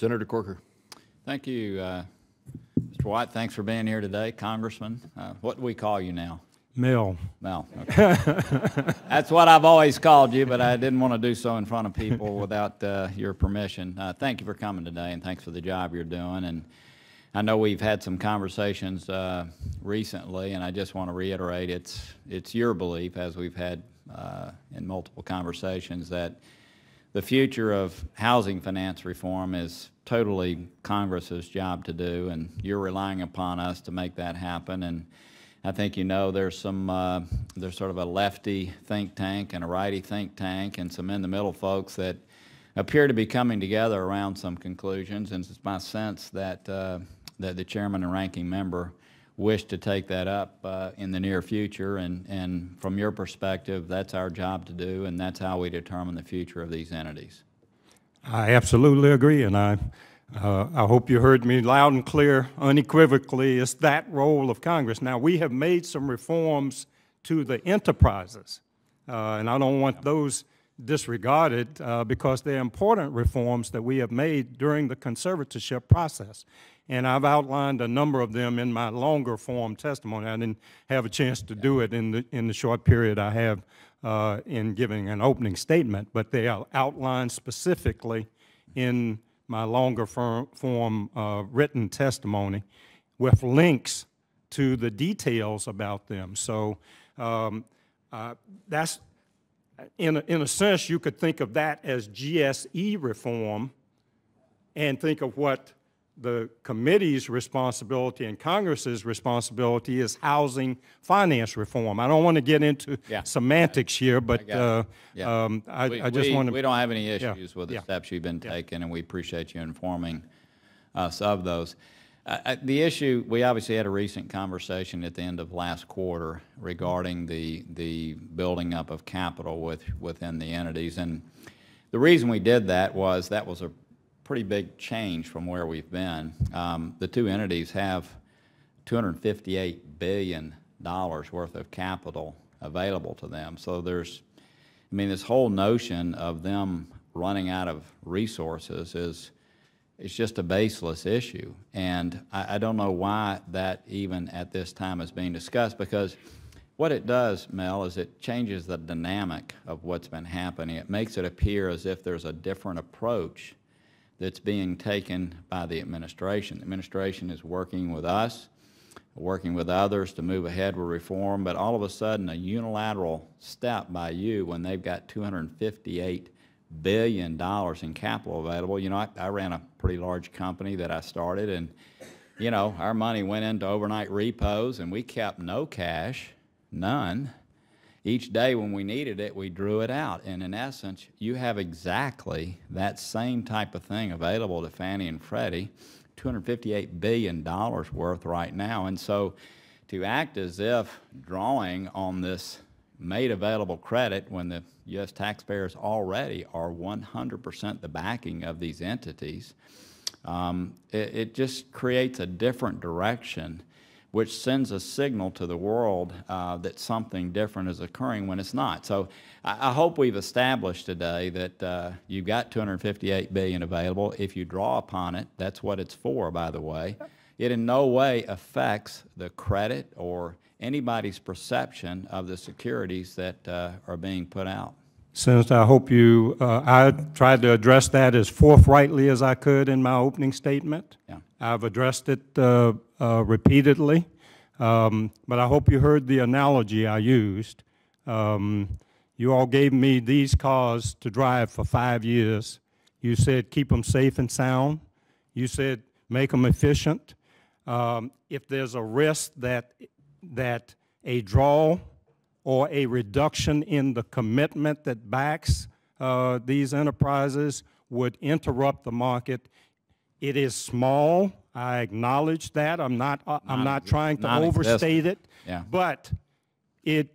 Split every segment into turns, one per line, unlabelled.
Senator Corker.
Thank you, Mr. White. Thanks for being here today, Congressman. What do we call you now?
Mel.
Mel. Okay. That's what I've always called you, but I didn't want to do so in front of people without your permission. Thank you for coming today, and thanks for the job you're doing. And I know we've had some conversations recently, and I just want to reiterate it's your belief, as we've had in multiple conversations, that the future of housing finance reform is totally Congress's job to do, and you're relying upon us to make that happen. And I think you know there's sort of a lefty think tank and a righty think tank and some in-the-middle folks that appear to be coming together around some conclusions, and it's my sense that that the chairman and ranking member wish to take that up in the near future, and from your perspective, that's our job to do, and that's how we determine the future of these entities.
I absolutely agree, and I hope you heard me loud and clear, unequivocally. It's that role of Congress. Now, we have made some reforms to the enterprises, and I don't want those disregarded because they're important reforms that we have made during the conservatorship process. And I've outlined a number of them in my longer form testimony. I didn't have a chance to do it in the short period I have in giving an opening statement, but they are outlined specifically in my longer form written testimony with links to the details about them. So that's, in a sense, you could think of that as GSE reform and think of what the committee's responsibility and Congress's responsibility is housing finance reform. I don't want to get into semantics here, but I just want to...
We don't have any issues with the steps you've been taking, and we appreciate you informing us of those. The issue, we obviously had a recent conversation at the end of last quarter regarding the building up of capital within the entities, and the reason we did that was a pretty big change from where we've been. The two entities have $258 billion worth of capital available to them. So there's, I mean, this whole notion of them running out of resources it's just a baseless issue. And I don't know why that even at this time is being discussed, because what it does, Mel, is it changes the dynamic of what's been happening. It makes it appear as if there's a different approach that's being taken by the administration. The administration is working with us, working with others to move ahead with reform, but all of a sudden a unilateral step by you when they've got $258 billion in capital available. You know, I ran a pretty large company that I started, and, you know, our money went into overnight repos and we kept no cash, none. Each day when we needed it, we drew it out. And in essence, you have exactly that same type of thing available to Fannie and Freddie, $258 billion worth right now. And so to act as if drawing on this made available credit when the U.S. taxpayers already are 100% the backing of these entities, it just creates a different direction, which sends a signal to the world that something different is occurring when it's not. So I hope we've established today that you've got $258 billion available. If you draw upon it, that's what it's for, by the way. It in no way affects the credit or anybody's perception of the securities that are being put out.
Senator, I hope you, I tried to address that as forthrightly as I could in my opening statement.
Yeah.
I've addressed it repeatedly, but I hope you heard the analogy I used. You all gave me these cars to drive for 5 years. You said keep them safe and sound. You said make them efficient. If there's a risk that a draw or a reduction in the commitment that backs these enterprises would interrupt the market, it is small. I acknowledge that. I'm not trying to overstate it.
Yeah.
But if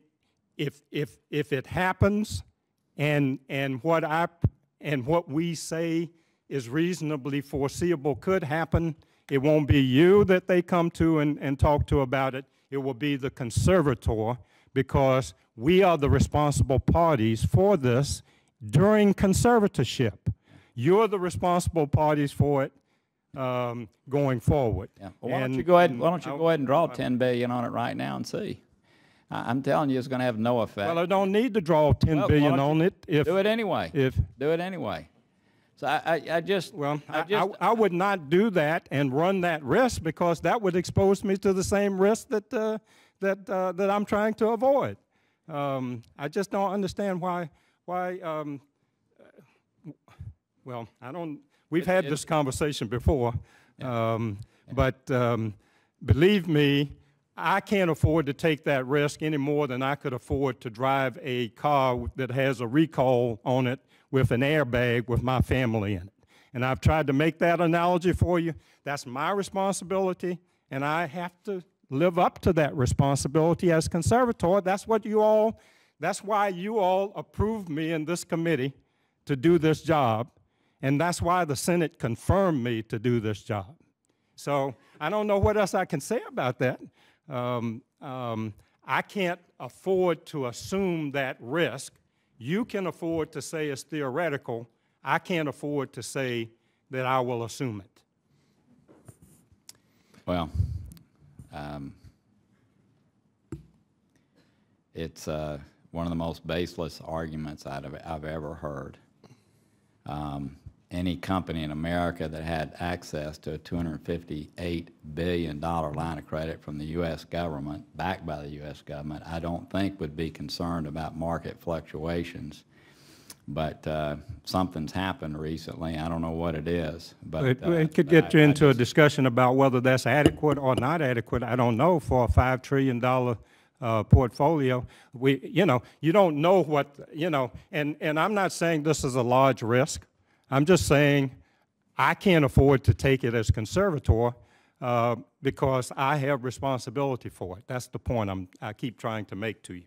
it happens, and what we say is reasonably foreseeable could happen, it won't be you that they come to and talk to about it. It will be the conservator, because we are the responsible parties for this during conservatorship. You're the responsible parties for it going forward.
Yeah. Well, why don't you go ahead? Why don't you go ahead and draw $10 billion on it right now and see? I'm telling you, it's going to have no effect.
Well, I don't need to draw $10 billion on it. If
do it anyway.
Do
it anyway. So I
would not do that and run that risk, because that would expose me to the same risk that I'm trying to avoid. I just don't understand why. Well, I don't. We've had this conversation before, but believe me, I can't afford to take that risk any more than I could afford to drive a car that has a recall on it with an airbag with my family in it. And I've tried to make that analogy for you. That's my responsibility, and I have to live up to that responsibility as conservator. That's why you all approved me in this committee to do this job, and that's why the Senate confirmed me to do this job. So I don't know what else I can say about that. I can't afford to assume that risk. You can afford to say it's theoretical. I can't afford to say that I will assume it.
Well, it's one of the most baseless arguments I've ever heard. Any company in America that had access to a $258 billion line of credit from the U.S. government, backed by the U.S. government, I don't think would be concerned about market fluctuations. But something's happened recently. I don't know what it is. But
it could get you into a discussion about whether that's adequate or not adequate. I don't know, for a $5 trillion portfolio. You don't know what, and I'm not saying this is a large risk. I'm just saying I can't afford to take it as conservator because I have responsibility for it. That's the point I keep trying to make to you.